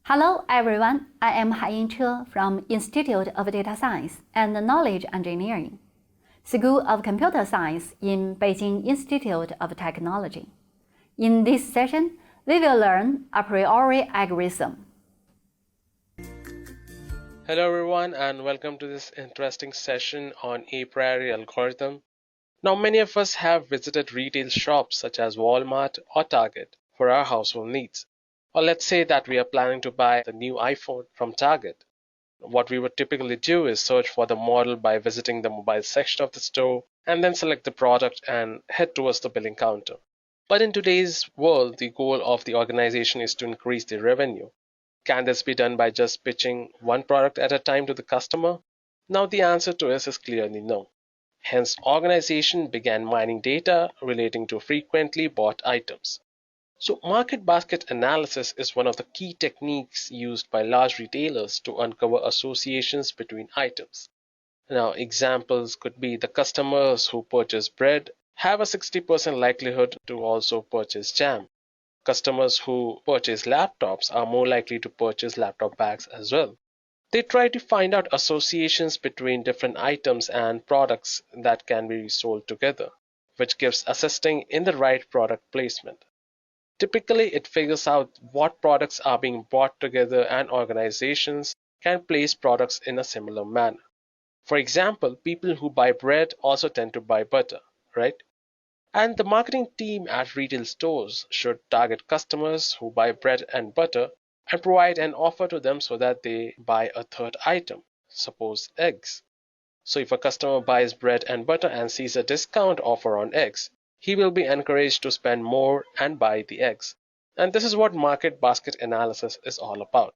Hello everyone, I am Haiyin Che from Institute of Data Science and Knowledge Engineering, School of Computer Science in Beijing Institute of Technology. In this session, we will learn a priori algorithm. Hello everyone and welcome to this interesting session on a priori algorithm. Now many of us have visited retail shops such as Walmart or Target for our household needs. Or let's say that we are planning to buy the new iPhone from Target. What we would typically do is search for the model by visiting the mobile section of the store and then select the product and head towards the billing counter. But in today's world, the goal of the organization is to increase the revenue. Can this be done by just pitching one product at a time to the customer? Now the answer to this is clearly no. Hence, organization began mining data relating to frequently bought items. So market basket analysis is one of the key techniques used by large retailers to uncover associations between items. Now, examples could be the customers who purchase bread have a 60% likelihood to also purchase jam. Customers who purchase laptops are more likely to purchase laptop bags as well. They try to find out associations between different items and products that can be sold together, which gives assisting in the right product placement. Typically, it figures out what products are being bought together and organizations can place products in a similar manner. For example, people who buy bread also tend to buy butter, right? And the marketing team at retail stores should target customers who buy bread and butter and provide an offer to them so that they buy a third item, suppose eggs. So if a customer buys bread and butter and sees a discount offer on eggs, he will be encouraged to spend more and buy the eggs. And this is what market basket analysis is all about.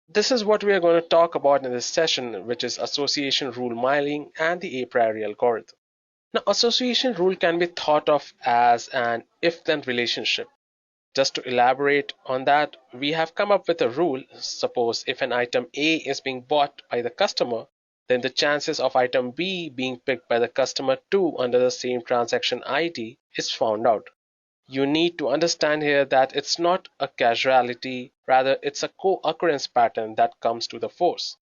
This is what we are going to talk about in this session, which is association rule mining and the a priori algorithm. Now, association rule can be thought of as an if-then relationship. Just to elaborate on that, we have come up with a rule. Suppose if an item A is being bought by the customer, then the chances of item B being picked by the customer too under the same transaction ID is found out. You need to understand here that it's not a causality, rather it's a co-occurrence pattern that comes to the force.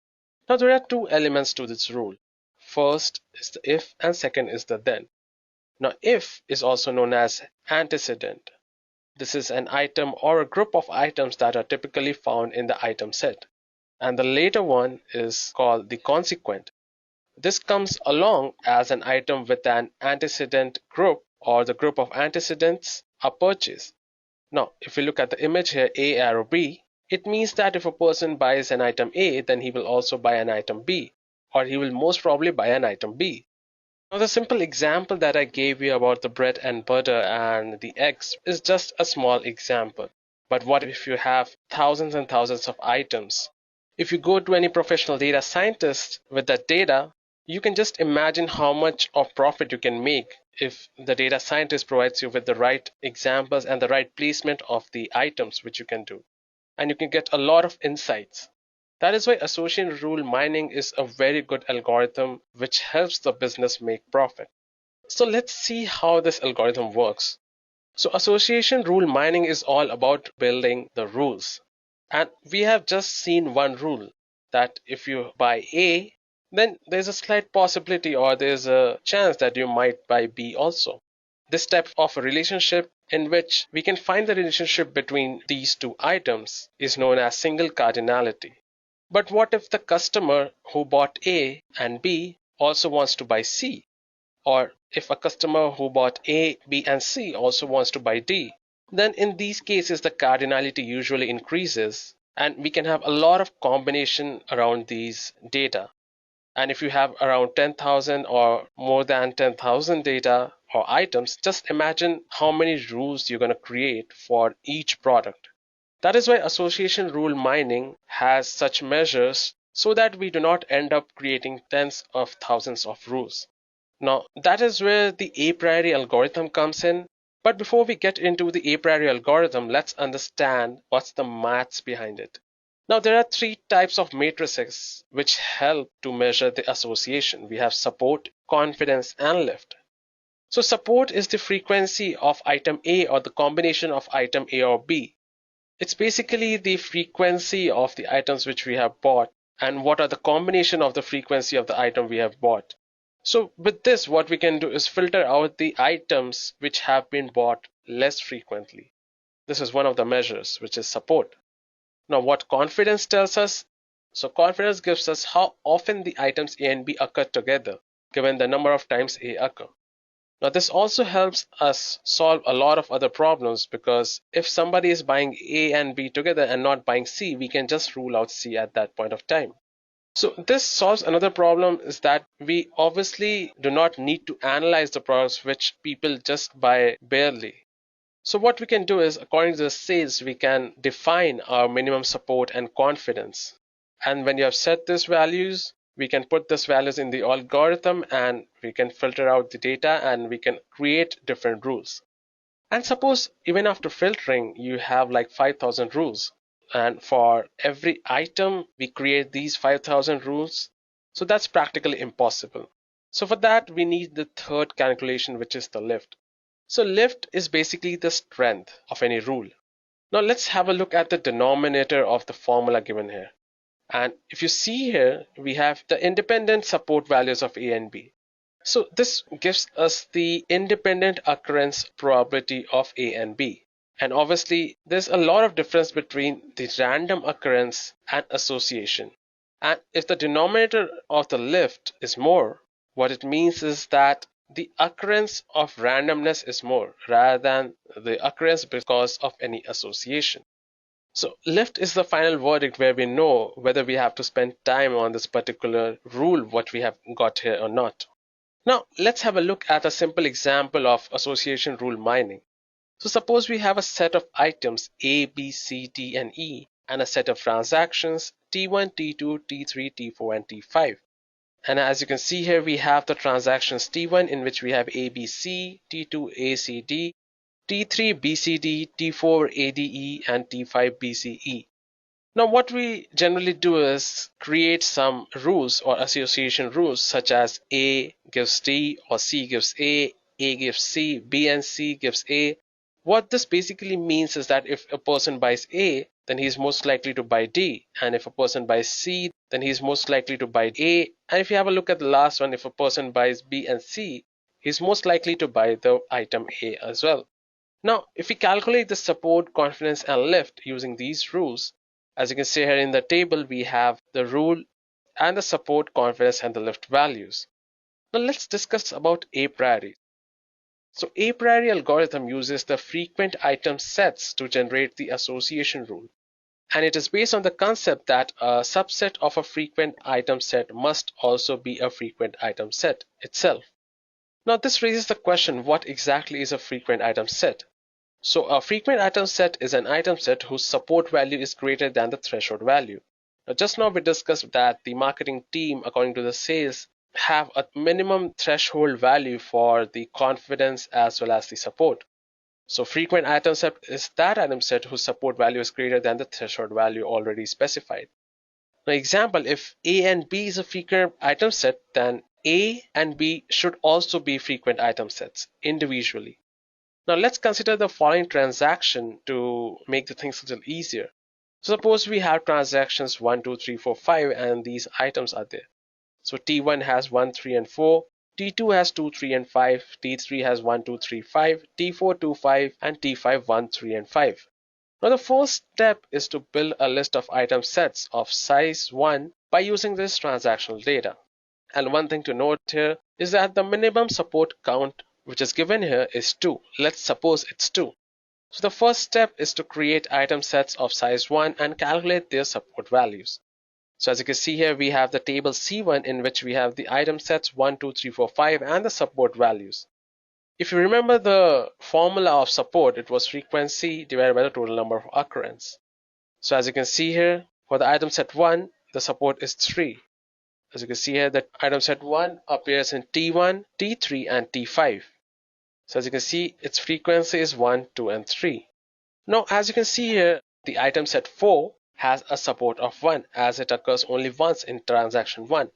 Now there are two elements to this rule. First is the if and second is the then. Now if is also known as antecedent. This is an item or a group of items that are typically found in the item set. And the later one is called the consequent. This comes along as an item with an antecedent group or the group of antecedents are purchased. Now, if we look at the image here, A arrow B, it means that if a person buys an item A, then he will also buy an item B, or he will most probably buy an item B. Now, the simple example that I gave you about the bread and butter and the eggs is just a small example. But what if you have thousands and thousands of items? If you go to any professional data scientist with that data, you can just imagine how much of profit you can make if the data scientist provides you with the right examples and the right placement of the items which you can do. And you can get a lot of insights. That is why association rule mining is a very good algorithm which helps the business make profit. So let's see how this algorithm works. So association rule mining is all about building the rules. And we have just seen one rule that if you buy A, then there's a slight possibility or there's a chance that you might buy B also. This type of a relationship in which we can find the relationship between these two items is known as single cardinality. But what if the customer who bought A and B also wants to buy C? Or if a customer who bought A, B, and C also wants to buy D? Then in these cases, the cardinality usually increases and we can have a lot of combination around these data. And if you have around 10,000 or more than 10,000 data or items, just imagine how many rules you're going to create for each product. That is why association rule mining has such measures so that we do not end up creating tens of thousands of rules. Now, that is where the a priori algorithm comes in. But before we get into the a priori algorithm, let's understand what's the maths behind it. Now, there are three types of matrices which help to measure the association. We have support, confidence, and lift. So support is the frequency of item A or the combination of item A or B. It's basically the frequency of the items which we have bought and what are the combination of the frequency of the item we have bought. So with this, what we can do is filter out the items which have been bought less frequently. This is one of the measures, which is support. Now, what confidence tells us? So confidence gives us how often the items A and B occur together, given the number of times A occur. Now, this also helps us solve a lot of other problems because if somebody is buying A and B together and not buying C, we can just rule out C at that point of time. So this solves another problem is that we obviously do not need to analyze the products which people just buy barely. So what we can do is, according to the sales, we can define our minimum support and confidence. And when you have set these values, we can put these values in the algorithm and we can filter out the data and we can create different rules. And suppose even after filtering, you have like 5,000 rules. And for every item, we create these 5,000 rules. So that's practically impossible. So for that, we need the third calculation, which is the lift. So lift is basically the strength of any rule. Now let's have a look at the denominator of the formula given here. And if you see here, we have the independent support values of A and B. So this gives us the independent occurrence probability of A and B. And obviously, there's a lot of difference between the random occurrence and association. And if the denominator of the lift is more, what it means is that the occurrence of randomness is more rather than the occurrence because of any association. So lift is the final verdict where we know whether we have to spend time on this particular rule what we have got here or not. Now let's have a look at a simple example of association rule mining. So suppose we have a set of items A, B, C, D, and E and a set of transactions T1, T2, T3, T4, and T5. And as you can see here, we have the transactions T1 in which we have ABC, T2 ACD, T3 BCD, T4 ADE, and T5 BCE. Now what we generally do is create some rules or association rules such as A gives D or C gives A gives C, B and C gives A. What this basically means is that if a person buys A, then he's most likely to buy D. And if a person buys C, then he's most likely to buy A. And if you have a look at the last one, if a person buys B and C, he's most likely to buy the item A as well. Now, if we calculate the support, confidence, and lift using these rules, as you can see here in the table, we have the rule and the support, confidence, and the lift values. Now let's discuss about a priori. So a priori algorithm uses the frequent item sets to generate the association rule. And it is based on the concept that a subset of a frequent item set must also be a frequent item set itself. Now this raises the question, what exactly is a frequent item set? So a frequent item set is an item set whose support value is greater than the threshold value. Now just now we discussed that the marketing team, according to the sales, have a minimum threshold value for the confidence as well as the support. So frequent item set is that item set whose support value is greater than the threshold value already specified. Now example, if A and B is a frequent item set, then A and B should also be frequent item sets individually. Now let's consider the following transaction to make the things a little easier. So suppose we have transactions 1, 2, 3, 4, 5 and these items are there. So T1 has 1, 3 and 4, T2 has 2, 3 and 5, T3 has 1, 2, 3, 5, T4, 2, 5 and T5 1, 3 and 5. Now the first step is to build a list of item sets of size 1 by using this transactional data. And one thing to note here is that the minimum support count which is given here is 2. Let's suppose it's 2. So the first step is to create item sets of size 1 and calculate their support values. So as you can see here, we have the table C1 in which we have the item sets 1, 2, 3, 4, 5 and the support values. If you remember the formula of support, it was frequency divided by the total number of occurrence. So as you can see here, for the item set 1, the support is 3. As you can see here, the item set 1 appears in T1, T3 and T5. So as you can see, its frequency is 1, 2 and 3. Now as you can see here, the item set 4 has a support of 1 as it occurs only once in transaction 1.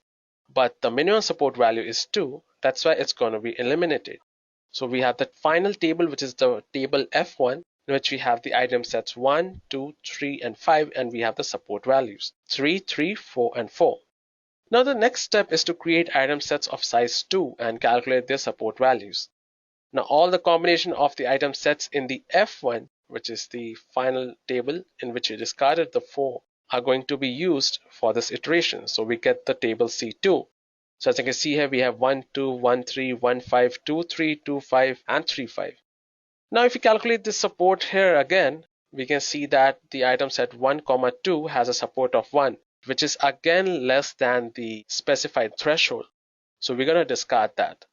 But the minimum support value is 2, that's why it's going to be eliminated. So we have the final table, which is the table F1, in which we have the item sets 1, 2, 3, and 5, and we have the support values 3, 3, 4, and 4. Now the next step is to create item sets of size 2 and calculate their support values. Now all the combination of the item sets in the F1, which is the final table in which we discarded the 4, are going to be used for this iteration. So we get the table C2. So as you can see here, we have 1, 2, 1, 3, 1, 5, 2, 3, 2, 5, and 3, 5. Now if we calculate this support here again, we can see that the item set 1, 2 has a support of 1, which is again less than the specified threshold. So we're going to discard that.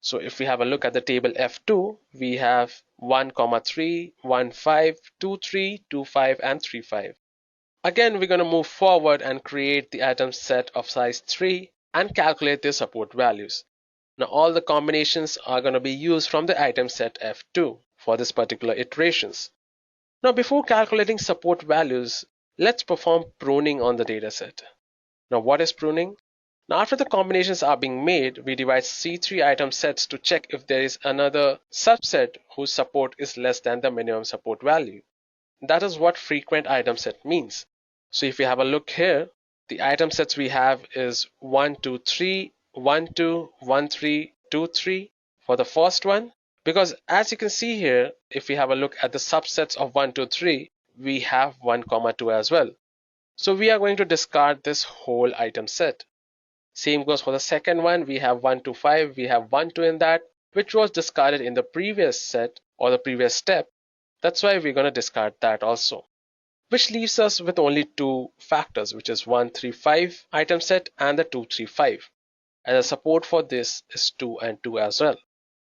So if we have a look at the table F2, we have 1, 3, 1, 5, 2, 3, 2, 5, and 3, 5. Again, we're going to move forward and create the item set of size 3 and calculate their support values. Now all the combinations are going to be used from the item set F2 for this particular iterations. Now before calculating support values, let's perform pruning on the dataset. Now what is pruning? Now after the combinations are being made, we divide C3 item sets to check if there is another subset whose support is less than the minimum support value. That is what frequent item set means. So if you have a look here, the item sets we have is 1, 2, 3, 1, 2, 1, 3, 2, 3 for the first one. Because as you can see here, if we have a look at the subsets of 1, 2, 3, we have 1, 2 as well. So we are going to discard this whole item set. Same goes for the second one. We have 1, 2, 5. We have 1, 2 in that, which was discarded in the previous set or the previous step. That's why we're going to discard that also, which leaves us with only two factors, which is 1, 3, 5 item set and the 2, 3, 5. And the support for this is 2 and 2 as well.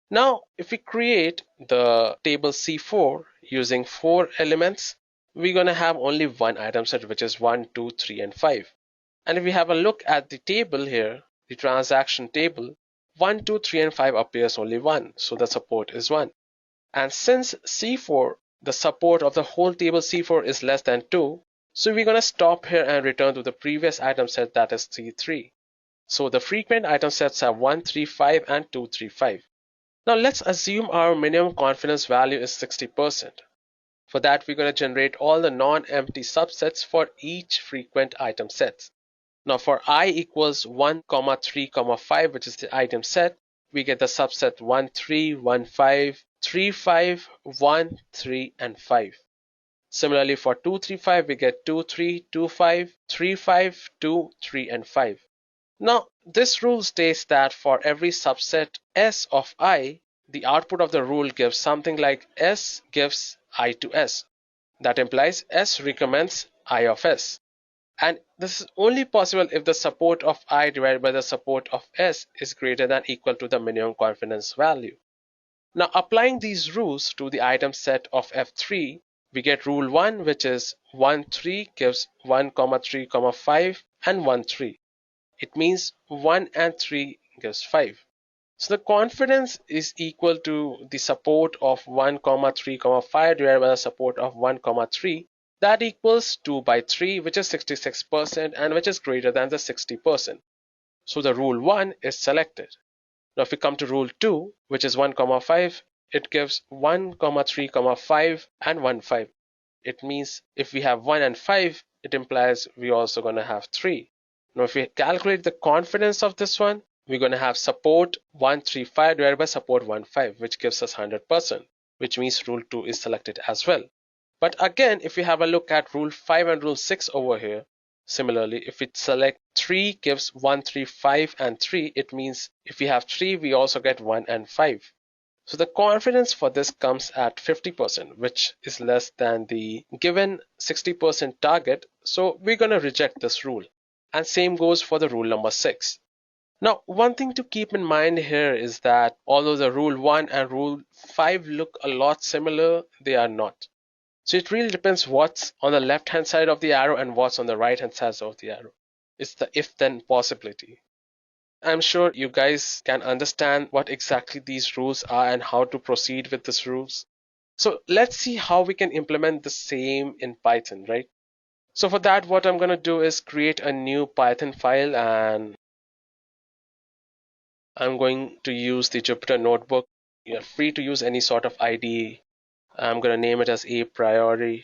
Now, if we create the table C4 using 4 elements, we're going to have only one item set, which is 1, 2, 3, and 5. And if we have a look at the table here, the transaction table, 1, 2, 3, and 5 appears only 1. So the support is 1. And since C4, the support of the whole table C4 is less than 2, so we're going to stop here and return to the previous item set, that is C3. So the frequent item sets are 1, 3, 5 and 2, 3, 5. Now let's assume our minimum confidence value is 60%. For that, we're going to generate all the non-empty subsets for each frequent item sets. Now for I equals 1, 3, 5, which is the item set, we get the subset 1, 3, 1, 5, 3, 5, 1, 3, and 5. Similarly for 2, 3, 5, we get 2, 3, 2, 5, 3, 5, 2, 3, and 5. Now this rule states that for every subset S of I, the output of the rule gives something like S gives I to S. That implies S recommends I of S. And this is only possible if the support of I divided by the support of S is greater than or equal to the minimum confidence value. Now applying these rules to the item set of F3, we get rule 1, which is 1, 3 gives 1, 3, 5 and 1, 3. It means 1 and 3 gives 5. So the confidence is equal to the support of 1, 3, 5 divided by the support of 1, 3. That equals 2 by 3, which is 66% and which is greater than the 60%. So the rule 1 is selected. Now if we come to rule 2, which is 1, 5, it gives 1, 3, 5 and 1, 5. It means if we have 1 and 5, it implies we're also going to have 3. Now if we calculate the confidence of this one, we're going to have support 1, 3, 5 divided by support 1, 5, which gives us 100%, which means rule 2 is selected as well. But again, if we have a look at rule 5 and rule 6 over here, similarly, if we select 3 gives 1, 3, 5 and 3, it means if we have 3, we also get 1 and 5. So the confidence for this comes at 50%, which is less than the given 60% target. So we're going to reject this rule. And same goes for the rule number 6. Now, one thing to keep in mind here is that although the rule 1 and rule 5 look a lot similar, they are not. So it really depends what's on the left hand side of the arrow and what's on the right hand side of the arrow. It's the if-then possibility. I'm sure you guys can understand what exactly these rules are and how to proceed with these rules. So let's see how we can implement the same in Python, right? So for that, what I'm going to do is create a new Python file, and I'm going to use the Jupyter Notebook. You're free to use any sort of IDE. I'm going to name it as a priori.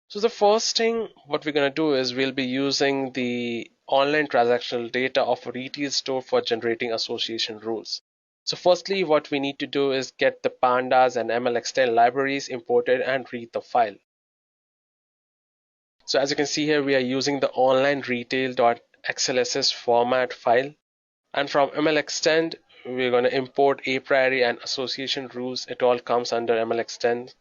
So the first thing what we're going to do is we'll be using the online transactional data of a retail store for generating association rules. So firstly, what we need to do is get the pandas and ML libraries imported and read the file. So as you can see here, we are using the online retail.xlss format file. And from MLExtend, we're going to import a priori and association rules. It all comes under MLExtend.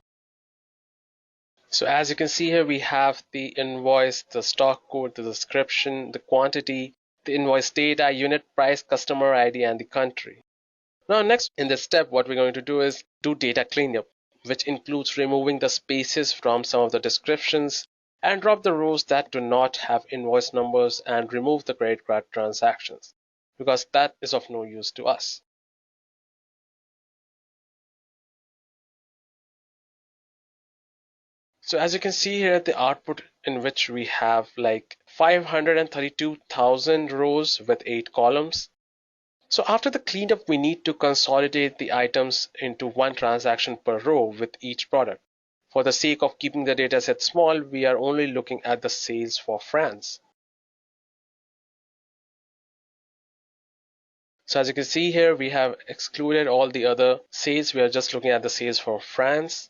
So as you can see here, we have the invoice, the stock code, the description, the quantity, the invoice data, unit price, customer ID, and the country. Now next in this step, what we're going to do is do data cleanup, which includes removing the spaces from some of the descriptions and drop the rows that do not have invoice numbers and remove the credit card transactions, because that is of no use to us. So as you can see here, the output in which we have like 532,000 rows with 8 columns. So after the cleanup, we need to consolidate the items into one transaction per row with each product. For the sake of keeping the dataset small, we are only looking at the sales for France. So as you can see here, we have excluded all the other sales. We are just looking at the sales for France.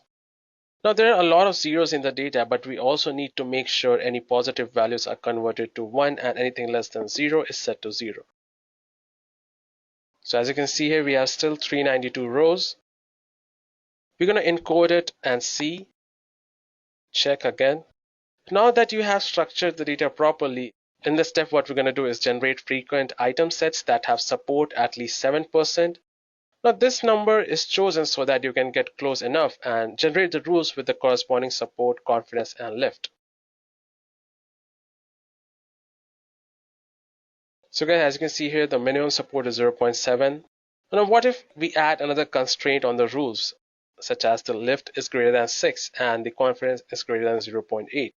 Now there are a lot of zeros in the data, but we also need to make sure any positive values are converted to 1 and anything less than 0 is set to 0. So as you can see here, we have still 392 rows. We're going to encode it and see. Check again. Now that you have structured the data properly, in this step what we're going to do is generate frequent item sets that have support at least 7%. Now this number is chosen so that you can get close enough and generate the rules with the corresponding support, confidence, and lift. So guys, as you can see here, the minimum support is 0.7. Now what if we add another constraint on the rules, such as the lift is greater than 6 and the confidence is greater than 0.8?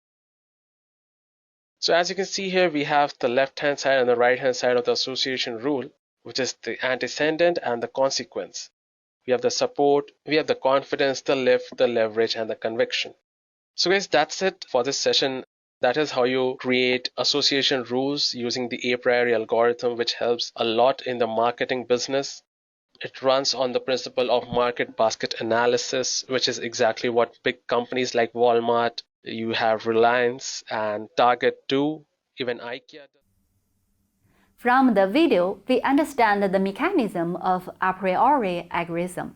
So as you can see here, we have the left-hand side and the right-hand side of the association rule, which is the antecedent and the consequence. We have the support, we have the confidence, the lift, the leverage, and the conviction. So guys, that's it for this session. That is how you create association rules using the a priori algorithm, which helps a lot in the marketing business. It runs on the principle of market basket analysis, which is exactly what big companies like Walmart, you have Reliance and Target do, even IKEA. From the video, we understand the mechanism of a priori algorithm.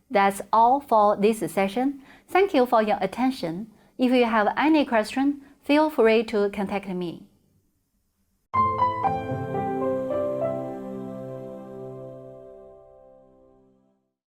That's all for this session. Thank you for your attention. If you have any question, feel free to contact me.